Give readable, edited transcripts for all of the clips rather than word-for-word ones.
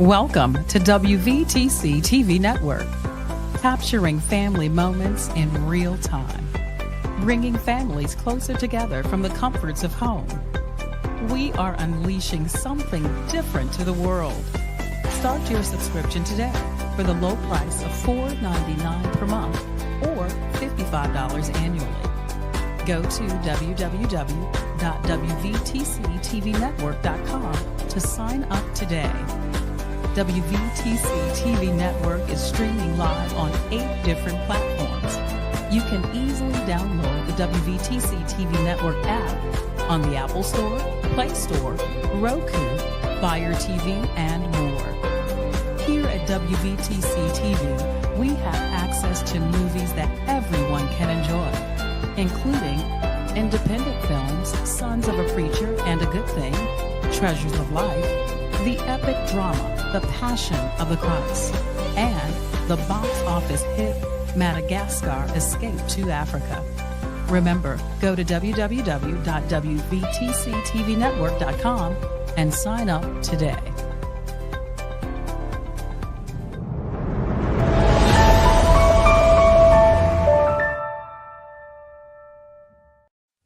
Welcome to WVTC TV Network, capturing family moments in real time, bringing families closer together from the comforts of home. We are unleashing something different to the world. Start your subscription today for the low price of $4.99 per month or $55 annually. Go to www.wvtctvnetwork.com to sign up today. WVTC TV Network is streaming live on 8 different platforms. You can easily download the WVTC TV Network app on the Apple Store, Play Store, Roku, Fire TV, and more. Here at WVTC TV, we have access to movies that everyone can enjoy, including independent films, Sons of a Preacher and a Good Thing, Treasures of Life, the epic drama, The Passion of the Christ, and the box office hit Madagascar Escape to Africa. Remember, go to www.wvtctvnetwork.com and sign up today.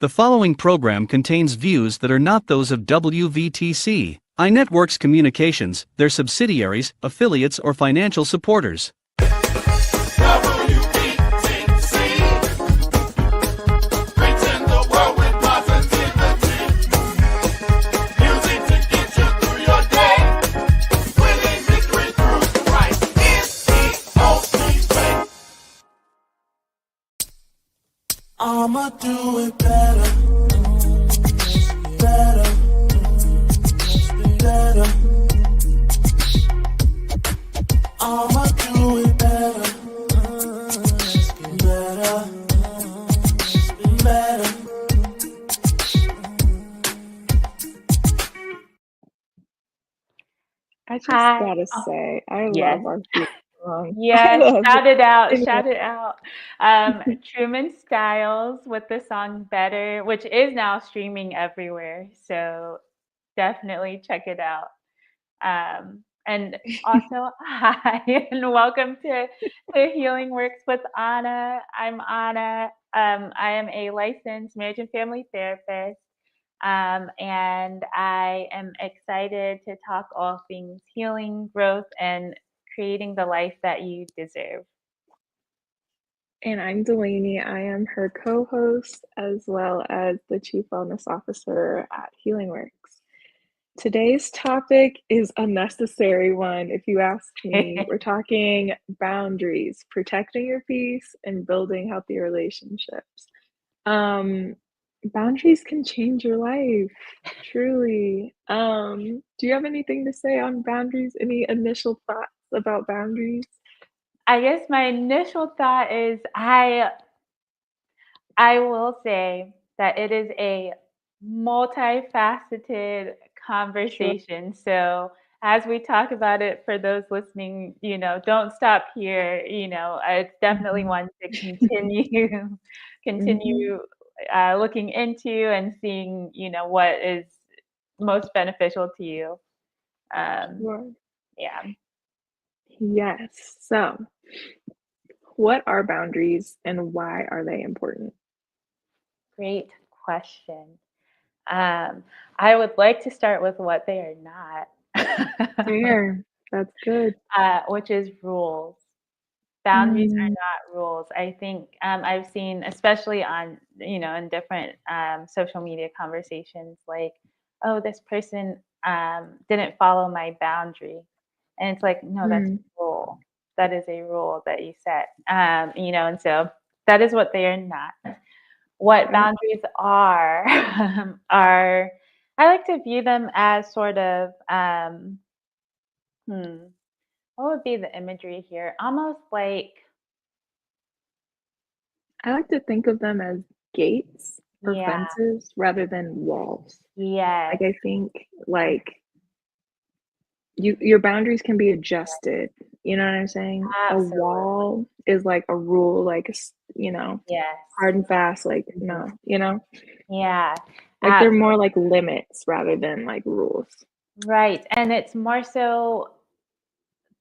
The following program contains views that are not those of WVTC, iNetworks Communications, their subsidiaries, affiliates, or financial supporters. I'ma do it better, better, better. I'ma do it better, better, better. I just Hi. gotta say, I Yes. love our theme song. Yes, shout it out, Yeah. shout it out. Truman Styles with the song Better, which is now streaming everywhere. So definitely check it out. And also, hi, and welcome to Healing Works with Anna. I'm Anna. I am a licensed marriage and family therapist. And I am excited to talk all things healing, growth, and creating the life that you deserve. And I'm Delaney. I am her co-host as well as the Chief Wellness Officer at Healing Works. Today's topic is a necessary one, if you ask me. We're talking boundaries, protecting your peace, and building healthy relationships. Boundaries can change your life, truly. Do you have anything to say on boundaries? Any initial thoughts about boundaries? I guess my initial thought is I will say that it is a multifaceted conversation. So as we talk about it, for those listening, don't stop here. It's definitely one to continue looking into and seeing, what is most beneficial to you. Sure. Yeah. Yes. So, what are boundaries and why are they important? Great question. I would like to start with what they are not, Fair. That's good. which is rules. Boundaries are Mm, not rules. I think I've seen, especially on, in different social media conversations, like, oh, this person didn't follow my boundary. And it's like, no, that's a mm, rule. That is a rule that you set. And so that is what they are not. What okay. boundaries are, are, I like to view them as sort of, what would be the imagery here? Almost like, I like to think of them as gates or yeah, fences rather than walls. yes, Like I think like your boundaries can be adjusted. You know what I'm saying? A absolutely, wall is like a rule, like yes, hard and fast. Like mhm, no, yeah, like they're more absolutely, like limits rather than like rules. right. And it's more so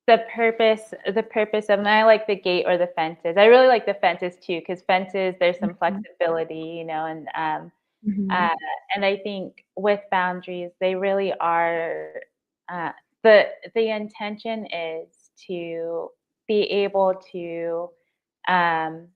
the purpose of, and I like the gate or the fences. I really like the fences too, because fences, there's some Mhm. flexibility, and Mhm. uh, and I think with boundaries, they really are, uh, the intention is to be able to, um,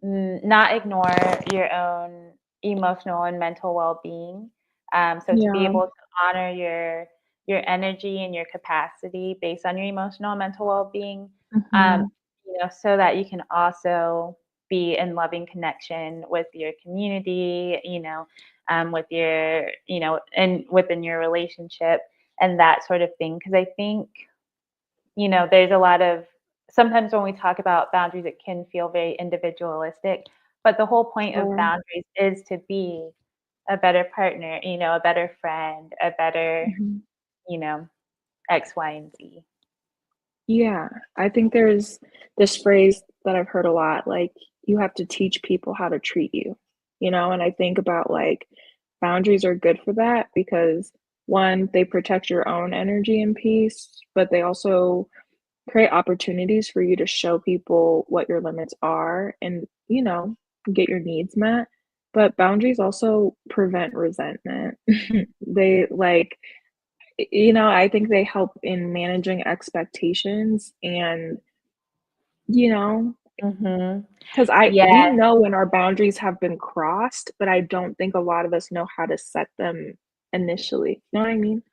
not ignore your own emotional and mental well-being. So to be Yeah. able to honor your energy and your capacity based on your emotional and mental well-being, um, Mhm. so that you can also be in loving connection with your community, with your, and within your relationship and that sort of thing. Because I think, there's a lot of sometimes when we talk about boundaries, it can feel very individualistic, but the whole point of Sure. boundaries is to be a better partner, a better friend, a better, Mhm. you know, X, Y, and Z. Yeah, I think there's this phrase that I've heard a lot, like, "You have to teach people how to treat you," and I think about, like, boundaries are good for that because, 1, they protect your own energy and peace, but they also create opportunities for you to show people what your limits are and, get your needs met, but boundaries also prevent resentment. They, like, I think they help in managing expectations and, you know, Mhm. because we Yes. know when our boundaries have been crossed, but I don't think a lot of us know how to set them initially. You know what I mean?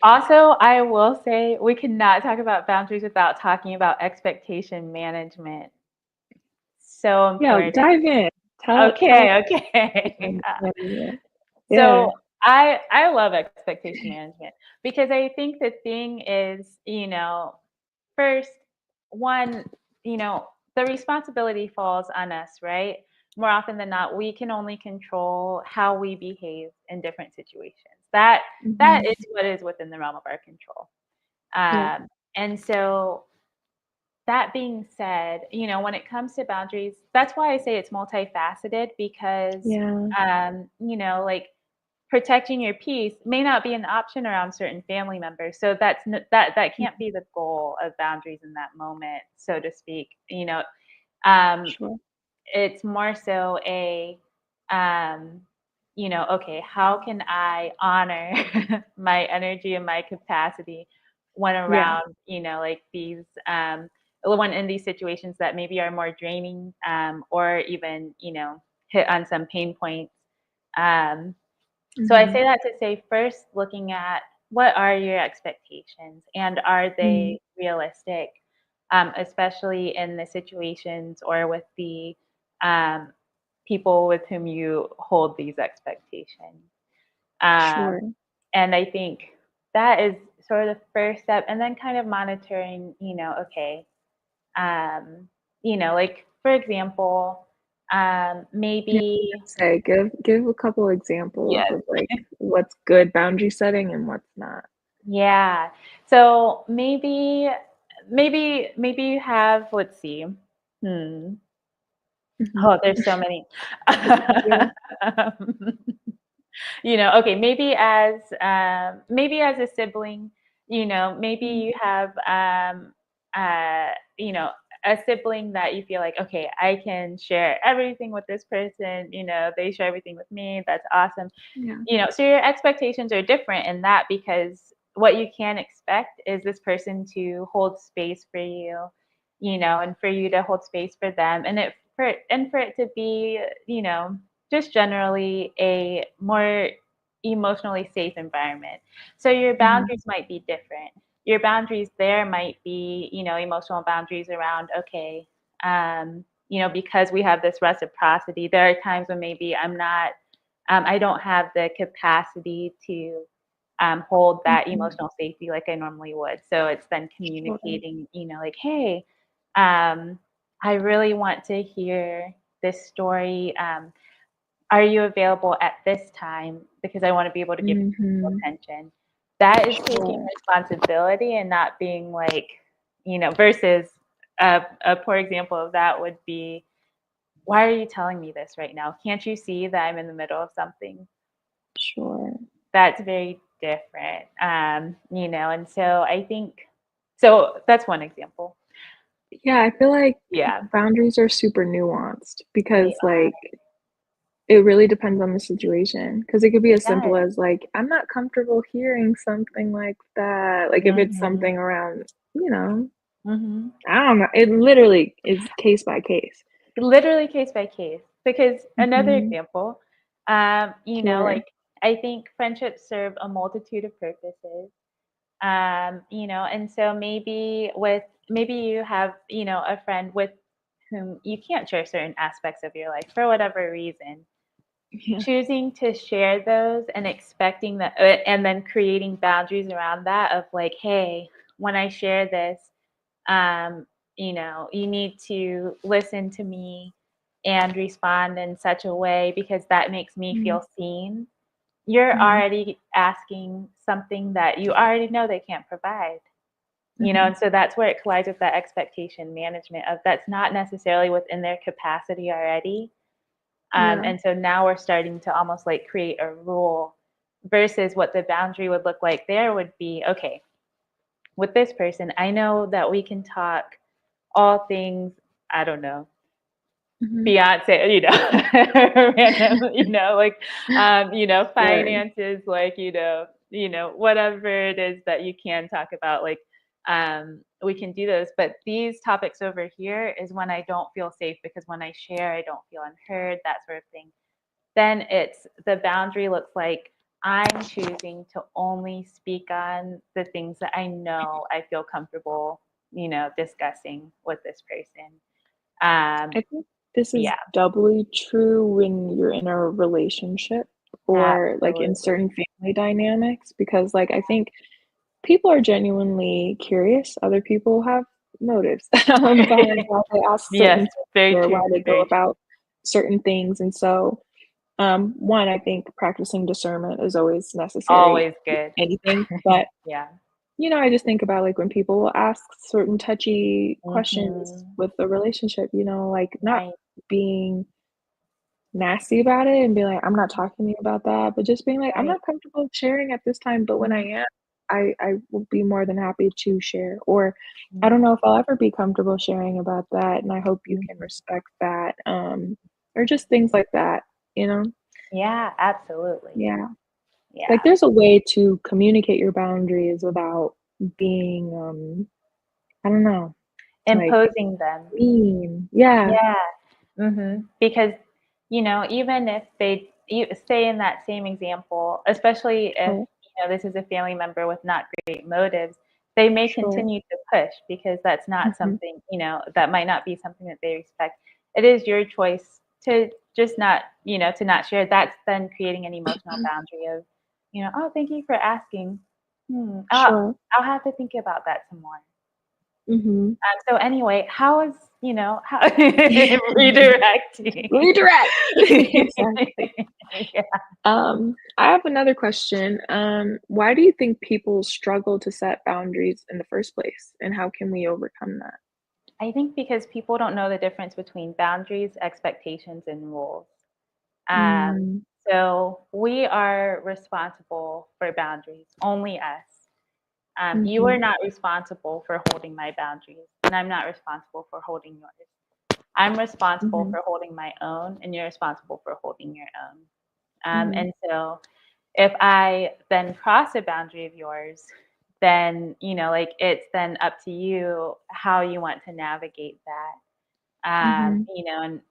Also, I will say we cannot talk about boundaries without talking about expectation management. So Yeah, important. dive in. Tell us Okay, okay. management. Yeah. So I love expectation management because I think the thing is, first, one, you know, the responsibility falls on us, right? More often than not, we can only control how we behave in different situations. That Mhm. is what is within the realm of our control. Yep. And so that being said, when it comes to boundaries, that's why I say it's multifaceted because, Yeah. like protecting your peace may not be an option around certain family members. So that can't Mhm. be the goal of boundaries in that moment, so to speak. Um, Sure. it's more so um, okay, how can I honor my energy and my capacity when Yeah. around, like these, when in these situations that maybe are more draining, or even, hit on some pain points. Um, so I Mhm. say that to say first, looking at what are your expectations and are Mm. they realistic, especially in the situations or with the um, people with whom you hold these expectations. Sure. And I think that is sort of the first step, and then kind of monitoring, okay, um, like for example, Yeah, maybe, say, give a couple examples yes. of, like, what's good boundary setting and what's not. Yeah. So maybe you have, let's see. Hmm. Mhm. Oh, there's so many. Yeah. Um, okay, maybe as a sibling, maybe Mm. you have uh, you know, a sibling that you feel like, okay, I can share everything with this person, they share everything with me. That's awesome. Yeah. So your expectations are different in that because what you can expect is this person to hold space for you, and for you to hold space for them, and for it to be, just generally a more emotionally safe environment. So your Mhm. boundaries might be different. Your boundaries there might be, emotional boundaries around, okay, because we have this reciprocity, there are times when maybe I don't have the capacity to hold that Mhm. emotional safety like I normally would. So it's then Sure. communicating, like, hey, um, I really want to hear this story. Are you available at this time? Because I want to be able to give you full Mhm. attention. That is taking Sure. responsibility and not being like, versus a poor example of that would be, why are you telling me this right now? Can't you see that I'm in the middle of something? Sure. That's very different. And so I think So that's one example. Yeah, I feel like Yeah. boundaries are super nuanced They because, are. like, it really depends on the situation. Because it could be It as simple does. as, like, "I'm not comfortable hearing something like that." Like, if it's Mhm. something around, you know, Mhm. I don't know, it literally is case by case. Literally case by case. Because another Mhm. example, Sure. like I think friendships serve a multitude of purposes. And so maybe you have, a friend with whom you can't share certain aspects of your life for whatever reason. Yeah. Choosing to share those and expecting that, and then creating boundaries around that of like, hey, when I share this, um, you need to listen to me and respond in such a way because that makes me Mhm. feel seen. You're Mhm. already asking something that you already know they can't provide. Mhm. And so that's where it collides with that expectation management of that's not necessarily within their capacity already. Yeah. And so now we're starting to almost like create a rule versus what the boundary would look like there would be okay, with this person, I know that we can talk all things, I don't know, Mhm. Beyonce, random, like, Sure. finances, like, whatever it is that you can talk about, like, we can do those. But these topics over here is when I don't feel safe because when I share, I don't feel unheard, that sort of thing. Then it's the boundary looks like I'm choosing to only speak on the things that I know I feel comfortable, discussing with this person. I think this is Yeah, doubly true when you're in a relationship or, like, in absolutely. certain family dynamics because, like, I think people are genuinely curious. Other people have motives behind why they ask Yes, certain things very or why true, they go very true. about certain things, and so, one, I think practicing discernment is always necessary Always with good. anything, but, Yeah. I just think about, like, when people will ask certain touchy questions Mhm. with the relationship, like, not Right. being nasty about it and be like, "I'm not talking to you about that," but just being like, "I'm Right. not comfortable sharing at this time, but when I Mhm. am, I will be more than happy to share," or, "I don't Mhm. know if I'll ever be comfortable sharing about that, and I hope you can Mhm. respect that," or just things like that, you know? Yeah, absolutely. Yeah. Like, Yeah. there's a way to communicate your boundaries without being, I don't know, like, Imposing them. mean. Yeah. Yeah. Because, even if you stay in that same example, especially if, Sure, this is a family member with not great motives, they may sure. continue to push because that's not Mhm. something, that might not be something that they respect. It is your choice to just not, to not share. That's then creating an emotional boundary of, oh, thank you for asking. Sure. I'll have to think about that some more. Mhm. So anyway, how is, how redirecting? Redirect. Exactly. Yeah. I have another question. Why do you think people struggle to set boundaries in the first place, and how can we overcome that? I think because people don't know the difference between boundaries, expectations, and rules. Um, Mm, so we are responsible for boundaries, only us. You are mhm, not responsible for holding my boundaries, and I'm not responsible for holding yours. I'm responsible mhm, for holding my own, and you're responsible for holding your own. mhm. And so if I then cross a boundary of yours, then, like it's then up to you how you want to navigate that. Mhm. And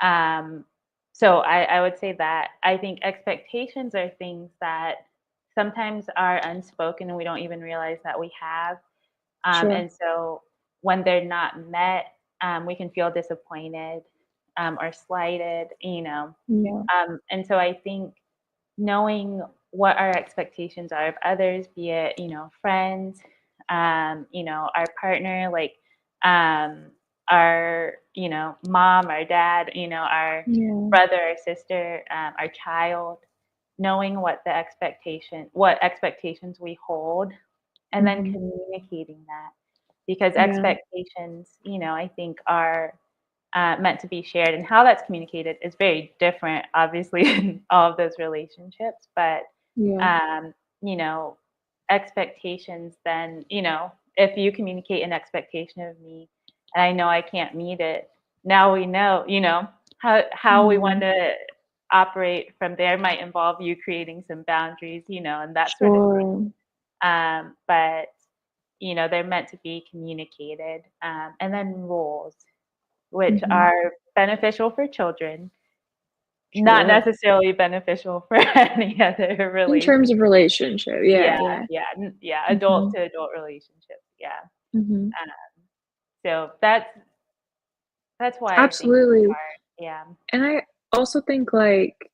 um, so I would say that I think expectations are things that sometimes are unspoken and we don't even realize that we have. Sure. And so when they're not met, we can feel disappointed or slighted, Yeah. And so I think knowing what our expectations are of others, be it, friends, our partner, like um, our, mom, our dad, our Yeah. brother, our sister, our child, knowing what expectations we hold, and then Mhm. communicating that because Yeah. expectations, I think are meant to be shared, and how that's communicated is very different, obviously, in all of those relationships. But Yeah. um, you know, expectations then, if you communicate an expectation of me and I know I can't meet it, now we know, how we want Mhm. to operate from there might involve you creating some boundaries, and that sort of thing. Sure. But they're meant to be communicated. And then rules, which Mhm. are beneficial for children, not Sure. necessarily beneficial for any other In terms relationship. of relationship, yeah, Yeah, yeah. yeah, adult Mhm. to adult relationships. Yeah. Mhm. Um, so that's why I think it's Absolutely. hard. Yeah. And I also think, like,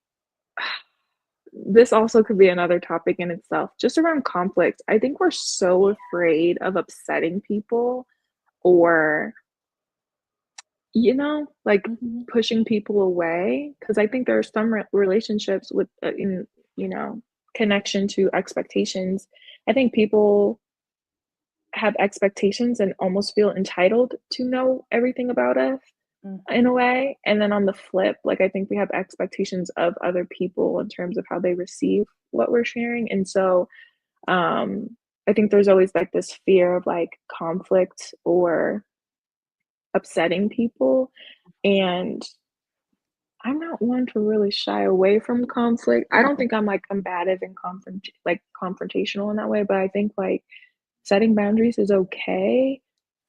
this also could be another topic in itself, just around conflict. I think we're so Yeah. afraid of upsetting people or, like, Mhm. pushing people away. Because I think there are some relationships with, you know, connection to expectations. I think people have expectations and almost feel entitled to know everything about us in a Mhm. way. And then on the flip, like, I think we have expectations of other people in terms of how they receive what we're sharing. And so, um, I think there's always like this fear of like conflict or upsetting people. And I'm not one to really shy away from conflict. I don't think I'm like combative and confrontational in that way, but I think like setting boundaries is okay,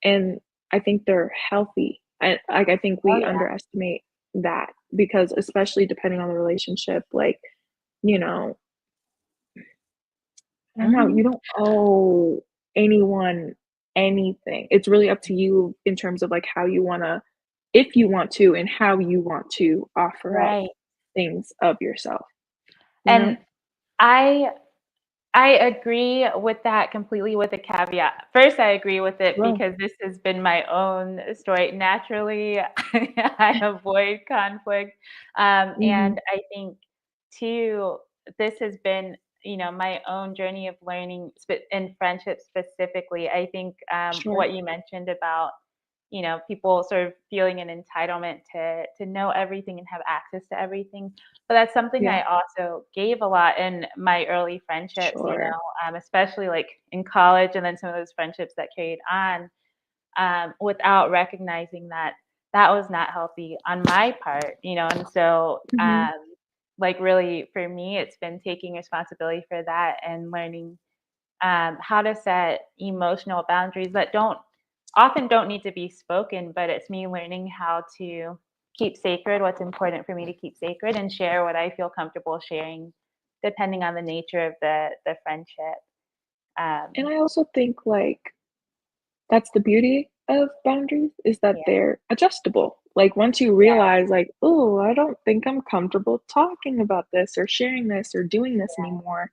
and I think they're healthy. I think Oh we yeah. underestimate that because especially depending on the relationship, like, you know, I don't know, Mhm. you don't owe anyone anything. It's really up to you in terms of like how you wanna if you want to and how you want to offer up Right. things of yourself, you And know? I I agree with that completely with a caveat. First, I agree with it Well, because this has been my own story. Naturally, I avoid conflict. mhm, And I think, too, this has been, my own journey of learning in friendships specifically. I think sure. what you mentioned about people sort of feeling an entitlement to know everything and have access to everything. But that's something Yeah, I also gave a lot in my early friendships, sure. especially like in college and then some of those friendships that carried on without recognizing that that was not healthy on my part, and so Mhm, like really for me, it's been taking responsibility for that and learning how to set emotional boundaries that don't need to be spoken, but it's me learning how to keep sacred what's important for me to keep sacred and share what I feel comfortable sharing, depending on the nature of the friendship. and Um, I also think, like, that's the beauty of boundaries is that yeah, they're adjustable. Like, once you yeah, realize, like, "Oh, I don't think I'm comfortable talking about this or sharing this or doing this yeah, anymore,"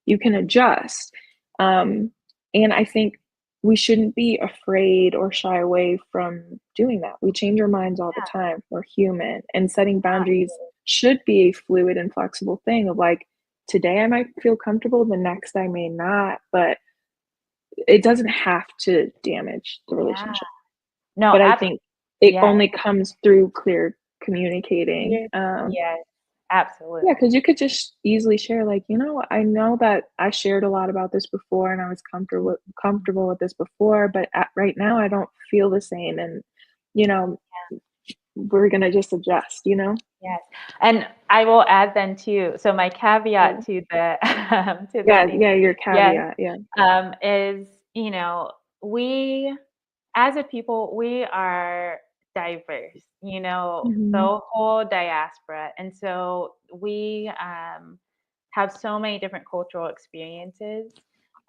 you can adjust. Um, and I think we shouldn't be afraid or shy away from doing that. We change our minds all the yeah, time. We're human, and setting boundaries absolutely. should be a fluid and flexible thing of, like, today I might feel comfortable, the next I may not, but it doesn't have to damage the Yeah. relationship, No, but I think it yeah, only comes through clear communicating, clear, yes, yeah, absolutely. because you could just easily share, like, I know that I shared a lot about this before and I was comfortable with this before, but at right now, I don't feel the same, and, you know, we're gonna just adjust, you know? Yes, and I will add then too, so my Yeah. caveat to the to the Yeah, thing, yeah, your yes, caveat, yeah. is, we as a people, we are diverse, Mhm. the whole diaspora, and so we, have so many different cultural experiences,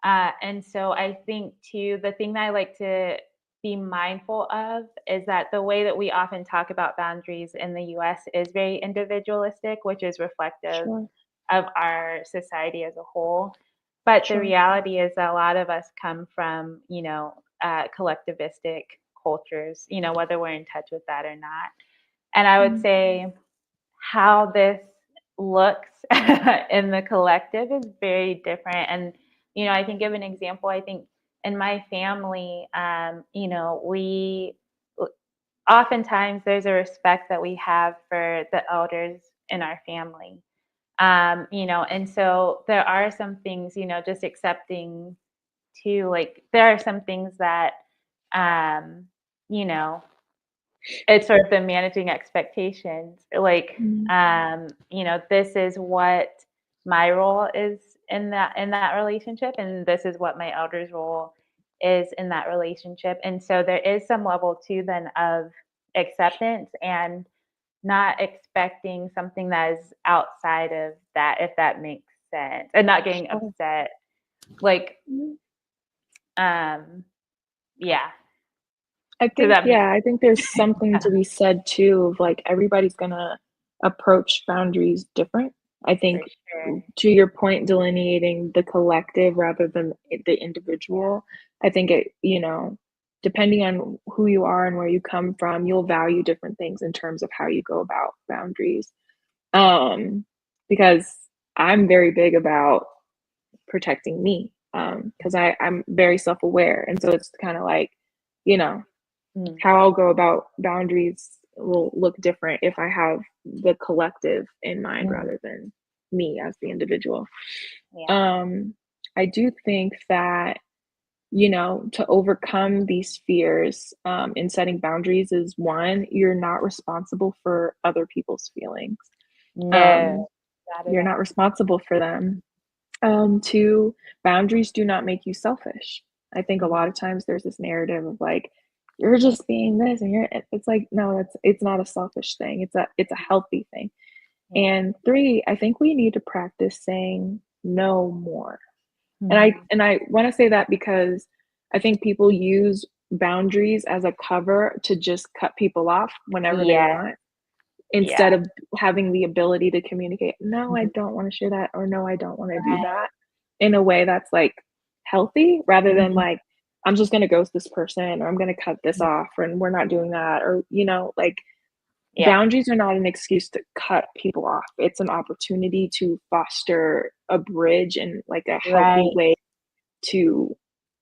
and so I think too, the thing that I like to be mindful of is that the way that we often talk about boundaries in the US is very individualistic, which is reflective Sure, of our society as a whole. But the sure. reality is that a lot of us come from, collectivistic cultures, whether we're in touch with that or not. And I would Mhm. say how this looks in the collective is very different. And, I can give an example. I think in my family, we oftentimes there's a respect that we have for the elders in our family. And so there are some things, just accepting too. Like there are some things that, um, you know, it's sort of the managing expectations. Like, Mhm. this is what my role is in that relationship, and this is what my elder's role is in that relationship. And so there is some level too then of acceptance and not expecting something that is outside of that, if that makes sense, and not getting Sure. upset. Like, Mhm. um, yeah. I Does think, that make yeah, I think there's something to sense? be said too of like everybody's gonna approach boundaries different. I For think sure. to your point, delineating the collective rather than the individual, I think it, depending on who you are and where you come from, you'll value different things in terms of how you go about boundaries. Because I'm very big about protecting me, because I'm very self-aware, and so it's kind of like, you know, Mm, how I'll go about boundaries will look different if I have the collective in mind mm, rather than me as the individual. yeah. Um, I do think that, to overcome these fears, in setting boundaries is one, you're not responsible for other people's feelings. Um, No, not at you're not all. responsible for them. Two, boundaries do not make you selfish. I think a Mhm. lot of times there's this narrative of like, you're just being this and it's like, no, it's not a selfish thing. It's a healthy thing. Yeah. And three, I think we need to practice saying no more. And I Mhm. and I want to say that because I think people use boundaries as a cover to just cut people off whenever they Yeah, want, instead yeah. of having the ability to communicate, no, I Mhm. don't want to share that, or no, I don't want to do Right. that, in a way that's like healthy rather than Mhm. like, I'm just going to ghost this person, or I'm going to cut this Mhm. off, and we're not doing that, or like, Yeah. boundaries are not an excuse to cut people off. It's an opportunity to foster a bridge and like a healthy Right. way to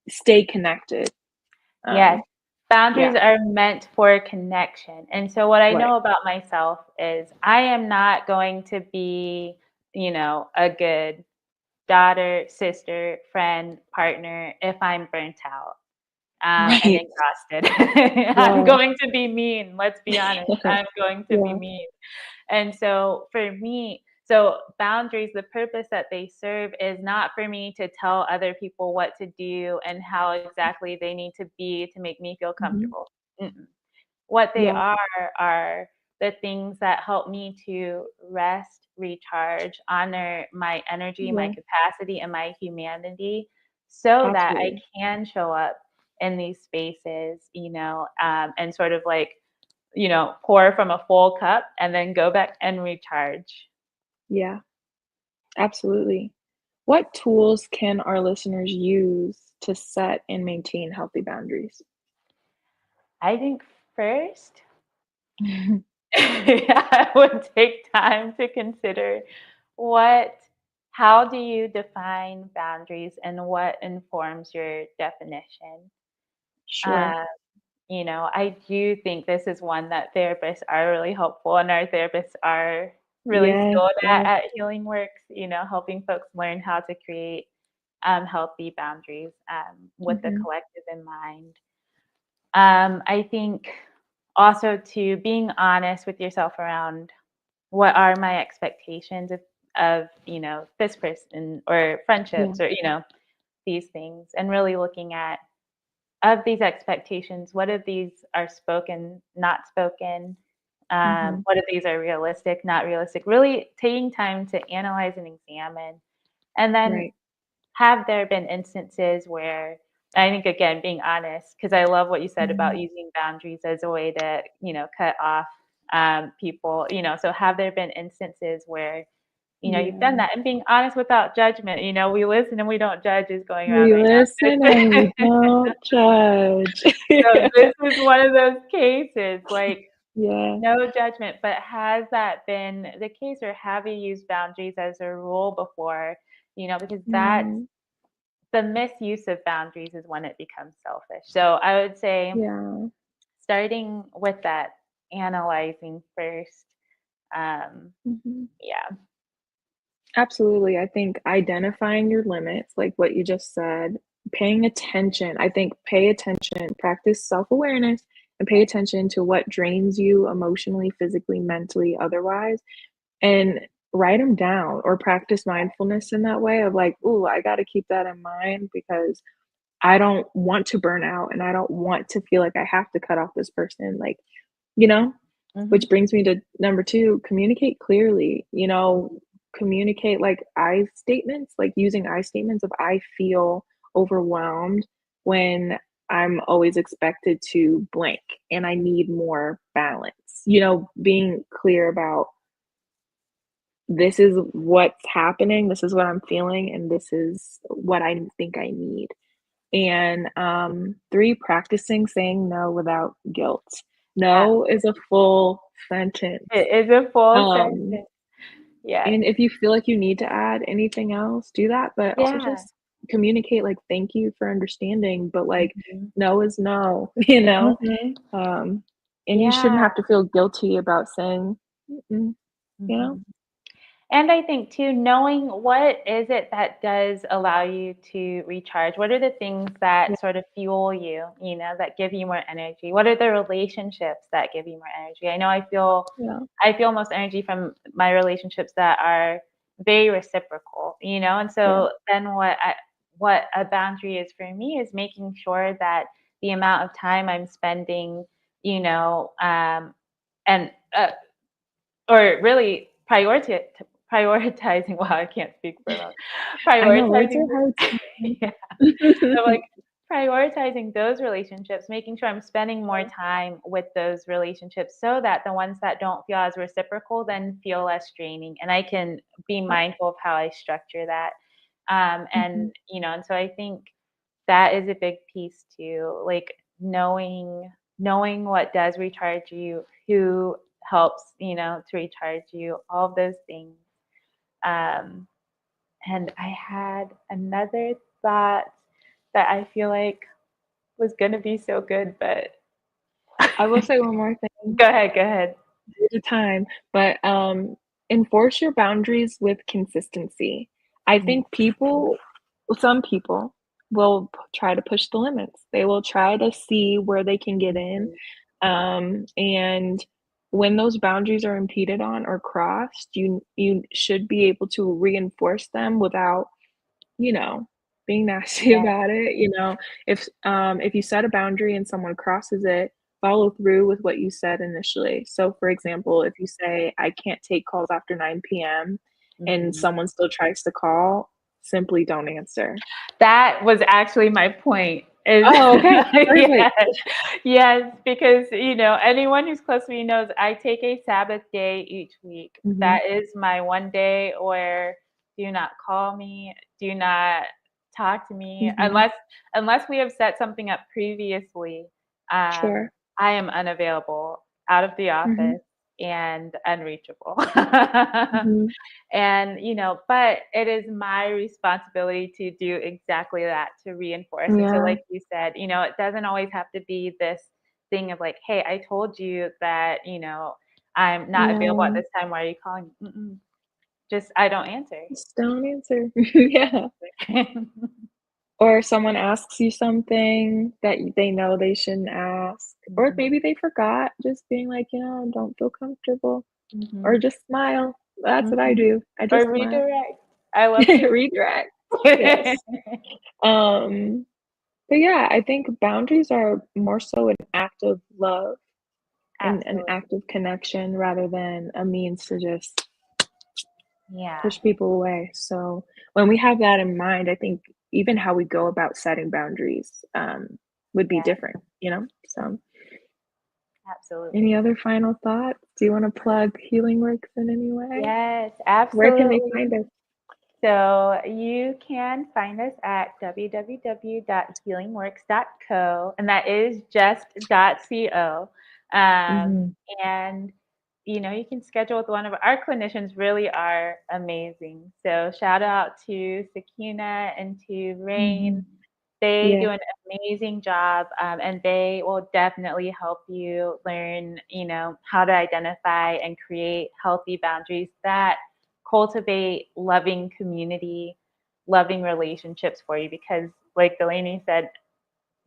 stay connected. Yes. Um, Boundaries yeah, are meant for connection. And so what I right. know about myself is I am not going to be, a good daughter, sister, friend, partner if I'm burnt out. And Right. exhausted. I'm Yeah. going to be mean, let's be honest. I'm going to be Yeah. mean. And so for me, so boundaries, the purpose that they serve is not for me to tell other people what to do and how exactly they need to be to make me feel Mhm. comfortable. Mm-mm. What they Yeah. are the things that help me to rest, recharge, honor my energy, my Yeah. capacity, and my humanity so that I Absolutely. can show up in these spaces, and sort of like, pour from a full cup and then go back and recharge. Yeah. Absolutely. What tools can our listeners use to set and maintain healthy boundaries? I think first, I would take time to consider what how do you define boundaries and what informs your definition? Sure. Um, I do think this is one that therapists are really helpful and our therapists are really Yes, skilled at, yes. at Healing Works, helping folks learn how to create healthy boundaries with the Mhm. collective in mind. I think also to being honest with yourself around what are my expectations of this person or Yeah. friendships or these things, and really looking at of these expectations, what of these are spoken, not spoken, Mhm. what of these are realistic, not realistic, really taking time to analyze and examine. And then Right. have there been instances where I think again being honest, because I love what you said about Mhm. using boundaries as a way to, cut off people, so have there been instances where, you've done Yeah. that and being honest without judgment, we listen and we don't judge is going around We right listen and we now. don't judge. So this is one of those cases, like Yeah. no judgment, but has that been the case or have you used boundaries as a rule before? Because that's Mhm. the misuse of boundaries is when it becomes selfish. So I would say Yeah. starting with that, analyzing first. Um, Mhm. yeah. Absolutely. I think identifying your limits, like what you just said, paying attention. I think pay attention, practice self-awareness, and pay attention to what drains you emotionally, physically, mentally, otherwise, and write them down or practice mindfulness in that way of like, "Ooh, I gotta keep that in mind because I don't want to burn out and I don't want to feel like I have to cut off this person." Like, you know? Mhm. Which brings me to number 2, communicate clearly, communicate like I statements, like using I statements of I feel overwhelmed when I'm always expected to blank and I need more balance. Being clear about this is what's happening, this is what I'm feeling, and this is what I think I need. And 3, practicing saying no without guilt. Yeah, No is a full sentence. it is a full Um, sentence. Yes. and if you feel like you need to add anything else, do that, but also Yeah. just communicate like, "Thank you for understanding," but, like, Mhm. no is no, you know? Mhm. Um, and you shouldn't Yeah. have to feel guilty about saying, "Mm-mm," you know? Mhm. And I think too, knowing what is it that does allow you to recharge? What are the things Yeah, that sort of fuel you, that give you more energy? What are the relationships that give you more energy? I know yeah, I feel most energy from my relationships that are very reciprocal, and yeah, so then what a boundary is for me is making sure that the amount of time I'm spending, and or really prioritizing. Wow, I can't speak for long. I know, words Prioritizing are hard the yeah. So, sometimes. like, prioritizing those relationships, making sure I'm spending more time with those relationships so that the ones that don't feel as reciprocal then feel less draining, and I can be Yeah, mindful of how I structure that. mhm, And so I think that is a big piece too, like knowing what does recharge you, who helps, to recharge you, all of those things. Um, and I had another thought that I feel like was gonna be so good, but I will say one more thing. go ahead, go ahead. At a time, but, enforce your boundaries with consistency. I Mm, think some people will try to push the limits. They will try to see where they can get in, mhm. and when those boundaries are impeded on or crossed, you should be able to reinforce them without, you know, being nasty Yeah. about it. If you set a boundary and someone crosses it, follow through with what you said initially. So, for example, if you say, "I can't take calls after 9 p.m." and Mhm. someone still tries to call, simply don't answer. That was actually my point is Oh, okay, perfect. yes, yes, because, anyone who's close to me knows I take a Sabbath day each week. Mhm, That is my one day where do not call me, do not talk to me mhm, unless we have set something up previously. sure. I am unavailable, out of the Mhm, office, and unreachable. mhm, But it is my responsibility to do exactly that, to reinforce it. So, yeah, like you said, it doesn't always have to be this thing of like, hey, I told you that, I'm not available at yeah, this time. Why are you calling? Mm-mm. Just, I don't answer. just don't answer. Yeah. Or someone asks you something that they know they shouldn't ask, or Mhm, maybe they forgot, just being like, "Don't feel comfortable," or mhm, just smile. That's what I mhm. do. I Or just smile. redirect. I love to Redirect. Yes. Um, but yeah, I think boundaries are more so an act of love and an Absolutely. act of connection rather than a means to just Yeah. push people away. So when we have that in mind, I think even how we go about setting boundaries would be Yeah. different, So any Absolutely. other final thoughts? Do you want to plug Healing Works in any way? Yes, Where can they absolutely. find us? So you can find us at www.healingworks.co, and that is just .co. Um, Mhm, and you can schedule with one of our clinicians. Really are amazing. So shout out to Sakina and to Rain. mhm. They Yeah, do an amazing job, and they will definitely help you learn, how to identify and create healthy boundaries that cultivate loving community, loving relationships for you. Because like Delaney said,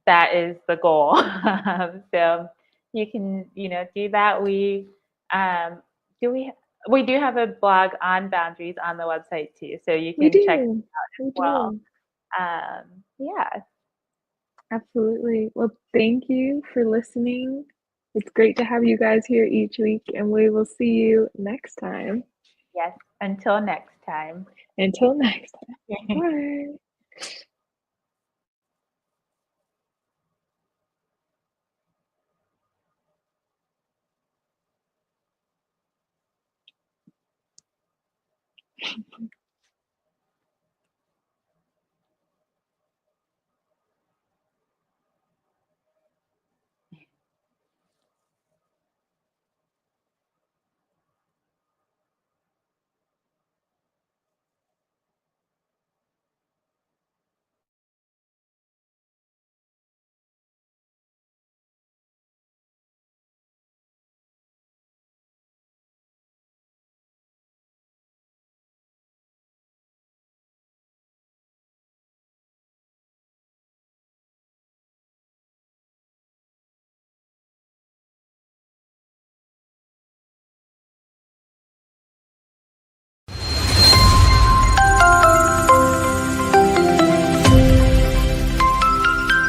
that is the goal. So you can, do that. Do we do have a blog on boundaries on the website too, so you We can check it do. out We as well. do. Yeah. Absolutely. Well, thank you for listening. It's great to have you guys here each week, and we will see you next time. Yes. Until next time. Until next time. Bye.